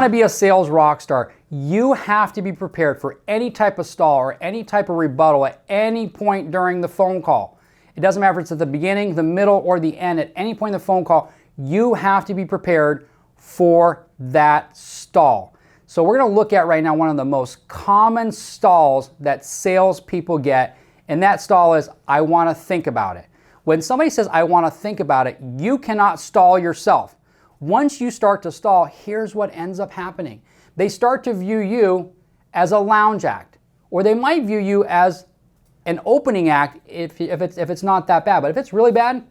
want to be a sales rock star, you have to be prepared for any type of stall or any type of rebuttal at any point during the phone call. It doesn't matter if it's at the beginning, the middle, or the end. At any point in the phone call, you have to be prepared for that stall. So we're going to look at right now one of the most common stalls that salespeople get, and that stall is, I want to think about it. When somebody says, I want to think about it, you cannot stall yourself. Once you start to stall, here's what ends up happening. They start to view you as a lounge act, or they might view you as an opening act if it's not that bad. But if it's really bad,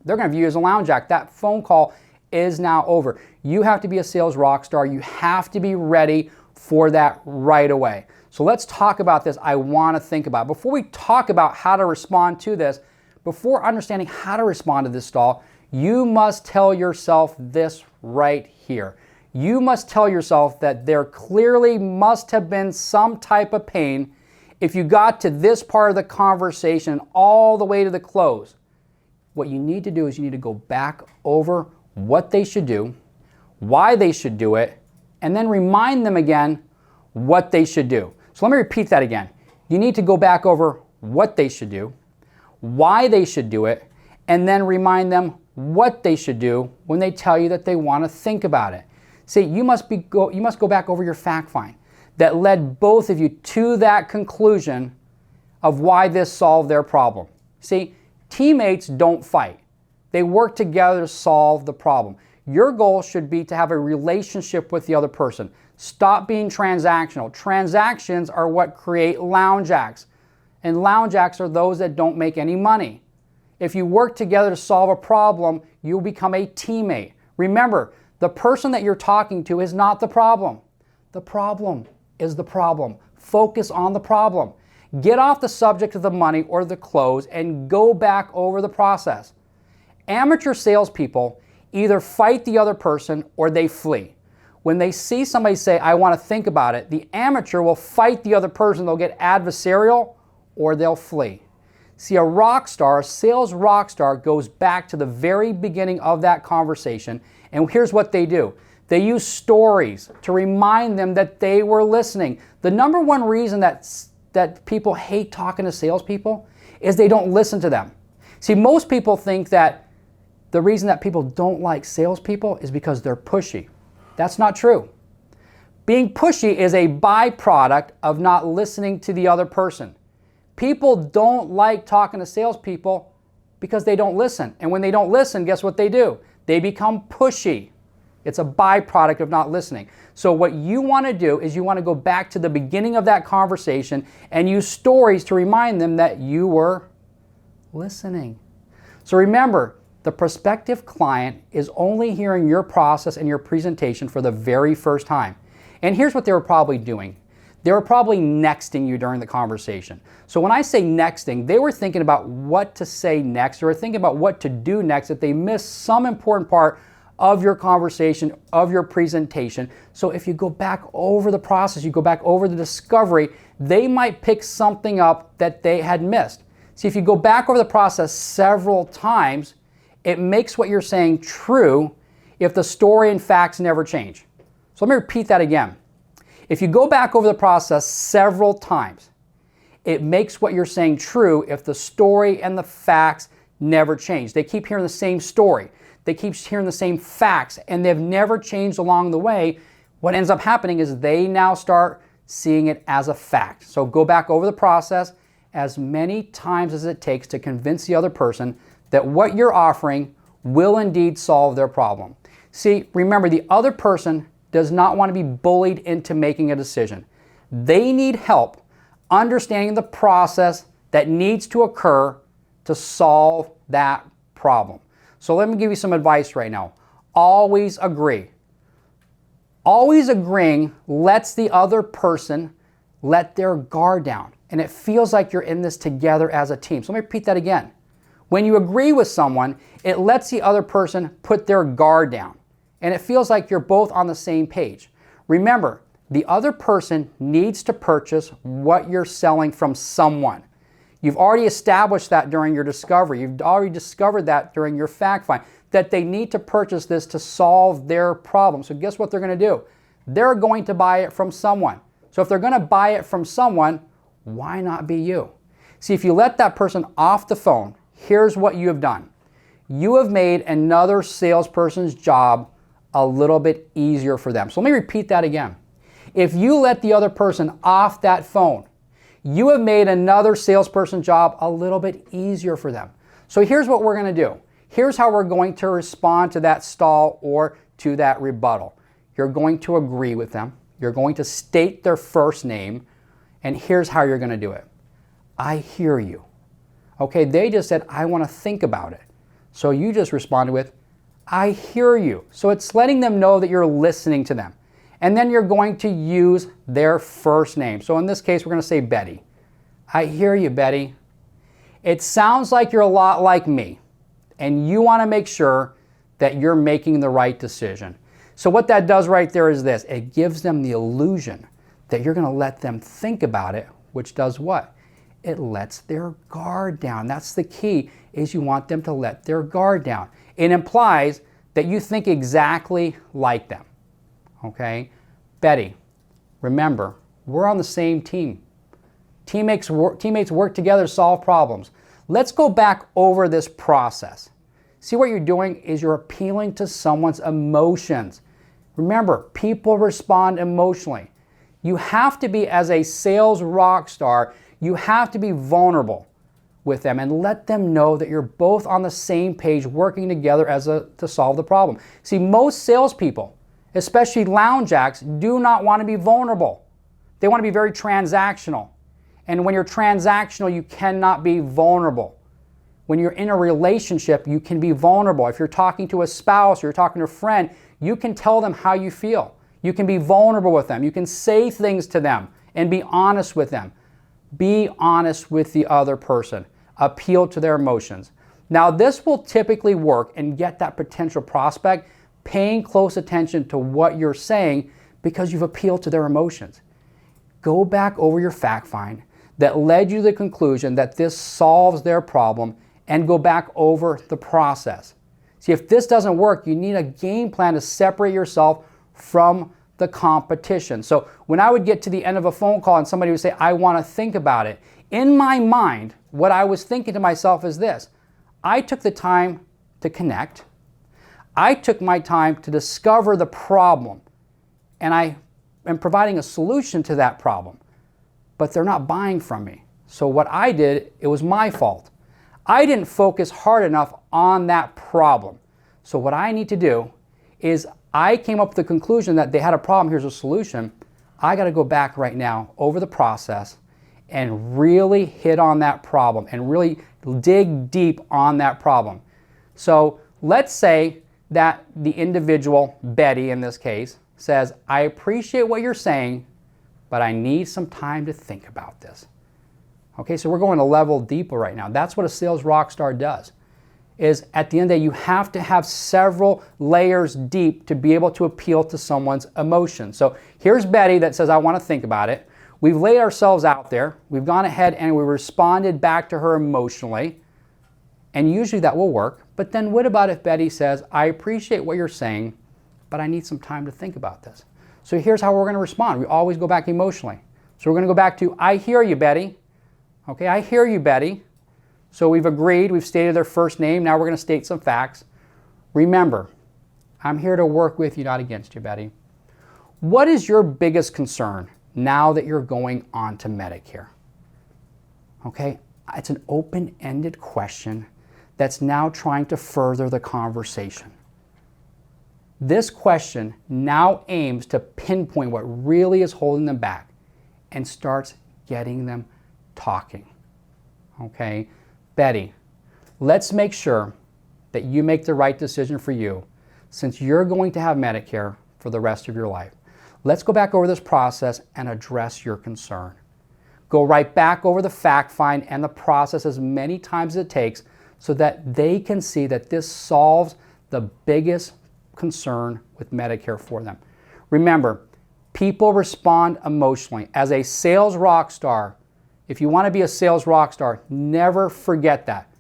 they're going to view you as a lounge act. That phone call is now over. You have to be a sales rock star. You have to be ready for that right away. So let's talk about this. I want to think about it. Before we talk about how to respond to this, before understanding how to respond to this stall, you must tell yourself this right here. You must tell yourself that there clearly must have been some type of pain if you got to this part of the conversation all the way to the close. What you need to do is you need to go back over what they should do, why they should do it, and then remind them again what they should do. So let me repeat that again. You need to go back over what they should do, why they should do it, and then remind them what they should do when they tell you that they want to think about it. See, you must go back over your fact find that led both of you to that conclusion of why this solved their problem. See, teammates don't fight. They work together to solve the problem. Your goal should be to have a relationship with the other person. Stop being transactional. Transactions are what create lounge acts, and lounge acts are those that don't make any money. If you work together to solve a problem, you'll become a teammate. Remember, the person that you're talking to is not the problem. The problem is the problem. Focus on the problem. Get off the subject of the money or the close and go back over the process. Amateur salespeople either fight the other person or they flee. When they see somebody say, I want to think about it, the amateur will fight the other person. They'll get adversarial or they'll flee. See, a rock star, a sales rock star, goes back to the very beginning of that conversation, and here's what they do. They use stories to remind them that they were listening. The number one reason that people hate talking to salespeople is they don't listen to them. See, most people think that the reason that people don't like salespeople is because they're pushy. That's not true. Being pushy is a byproduct of not listening to the other person. People don't like talking to salespeople because they don't listen. And when they don't listen, guess what they do? They become pushy. It's a byproduct of not listening. So what you want to do is you want to go back to the beginning of that conversation and use stories to remind them that you were listening. So remember, the prospective client is only hearing your process and your presentation for the very first time. And here's what they were probably doing. They were probably nexting you during the conversation. So when I say nexting, they were thinking about what to say next, or thinking about what to do next if they missed some important part of your conversation, of your presentation. So if you go back over the process, you go back over the discovery, they might pick something up that they had missed. See, if you go back over the process several times, it makes what you're saying true if the story and facts never change. So let me repeat that again. If you go back over the process several times, it makes what you're saying true if the story and the facts never change. They keep hearing the same story. They keep hearing the same facts, and they've never changed along the way. What ends up happening is they now start seeing it as a fact. So go back over the process as many times as it takes to convince the other person that what you're offering will indeed solve their problem. See, remember, the other person does not want to be bullied into making a decision. They need help understanding the process that needs to occur to solve that problem. So let me give you some advice right now. Always agree. Always agreeing lets the other person let their guard down, and it feels like you're in this together as a team. So let me repeat that again. When you agree with someone, it lets the other person put their guard down, and it feels like you're both on the same page. Remember, the other person needs to purchase what you're selling from someone. You've already established that during your discovery. You've already discovered that during your fact find, that they need to purchase this to solve their problem. So guess what they're going to do? they're going to buy it from someone. So if they're going to buy it from someone, why not be you? See, if you let that person off the phone, here's what you have done. You have made another salesperson's job a little bit easier for them. So let me repeat that again. If you let the other person off that phone, you have made another salesperson's job a little bit easier for them. So here's what we're going to do. Here's how we're going to respond to that stall or to that rebuttal. You're going to agree with them. You're going to state their first name. And here's how you're going to do it. I hear you. Okay, they just said, I want to think about it. So you just responded with, I hear you. So it's letting them know that you're listening to them. And then you're going to use their first name. So in this case, we're going to say Betty. I hear you, Betty. It sounds like you're a lot like me, and you want to make sure that you're making the right decision. So what that does right there is this. It gives them the illusion that you're going to let them think about it, which does what? It lets their guard down. That's the key, is you want them to let their guard down. It implies that you think exactly like them. Okay? Betty, remember, we're on the same team. Teammates work together to solve problems. Let's go back over this process. See, what you're doing is you're appealing to someone's emotions. Remember, people respond emotionally. You have to be, as a sales rock star, you have to be vulnerable with them and let them know that you're both on the same page working together to solve the problem. See, most salespeople, especially lounge acts, do not want to be vulnerable. They want to be very transactional. And when you're transactional, you cannot be vulnerable. When you're in a relationship, you can be vulnerable. If you're talking to a spouse or you're talking to a friend, you can tell them how you feel. You can be vulnerable with them. You can say things to them and be honest with them. Be honest with the other person. Appeal to their emotions. Now, this will typically work and get that potential prospect paying close attention to what you're saying because you've appealed to their emotions. Go back over your fact find that led you to the conclusion that this solves their problem and go back over the process. See, if this doesn't work, you need a game plan to separate yourself from the competition. So when I would get to the end of a phone call and somebody would say, I want to think about it, in my mind, what I was thinking to myself is this. I took the time to connect. I took my time to discover the problem, and I am providing a solution to that problem. But they're not buying from me. So what I did, it was my fault. I didn't focus hard enough on that problem. So what I need to do is I came up with the conclusion that they had a problem, here's a solution. I got to go back right now over the process and really hit on that problem and really dig deep on that problem. So let's say that the individual, Betty in this case, says, I appreciate what you're saying, but I need some time to think about this. Okay, so we're going a level deeper right now. That's what a sales rock star does, is at the end of the day, you have to have several layers deep to be able to appeal to someone's emotions. So here's Betty that says, I want to think about it. We've laid ourselves out there. We've gone ahead and we responded back to her emotionally. And usually that will work. But then what about if Betty says, I appreciate what you're saying, but I need some time to think about this. So here's how we're going to respond. We always go back emotionally. So we're going to go back to, I hear you, Betty. Okay, I hear you, Betty. So we've agreed, we've stated their first name. Now we're going to state some facts. Remember, I'm here to work with you, not against you, Betty. What is your biggest concern now that you're going on to Medicare? Okay, it's an open-ended question that's now trying to further the conversation. This question now aims to pinpoint what really is holding them back and starts getting them talking. Okay, Betty, let's make sure that you make the right decision for you since you're going to have Medicare for the rest of your life. Let's go back over this process and address your concern. Go right back over the fact find and the process as many times as it takes so that they can see that this solves the biggest concern with Medicare for them. Remember, people respond emotionally. As a sales rock star, if you want to be a sales rock star, never forget that.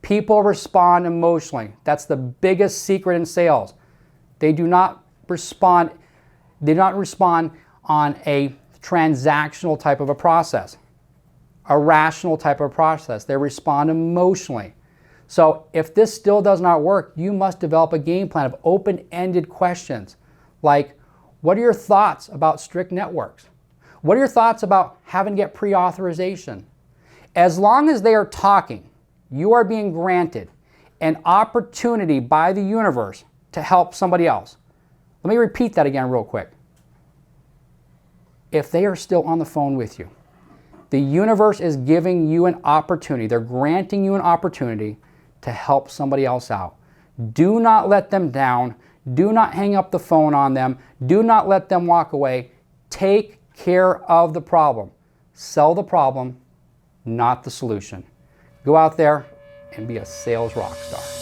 People respond emotionally. That's the biggest secret in sales. They do not respond They do not respond on a transactional type of a process, a rational type of process. They respond emotionally. So if this still does not work, you must develop a game plan of open-ended questions like, what are your thoughts about strict networks? What are your thoughts about having to get pre-authorization? As long as they are talking, you are being granted an opportunity by the universe to help somebody else. Let me repeat that again real quick. If they are still on the phone with you, the universe is giving you an opportunity. They're granting you an opportunity to help somebody else out. Do not let them down. Do not hang up the phone on them. Do not let them walk away. Take care of the problem. Sell the problem, not the solution. Go out there and be a sales rock star.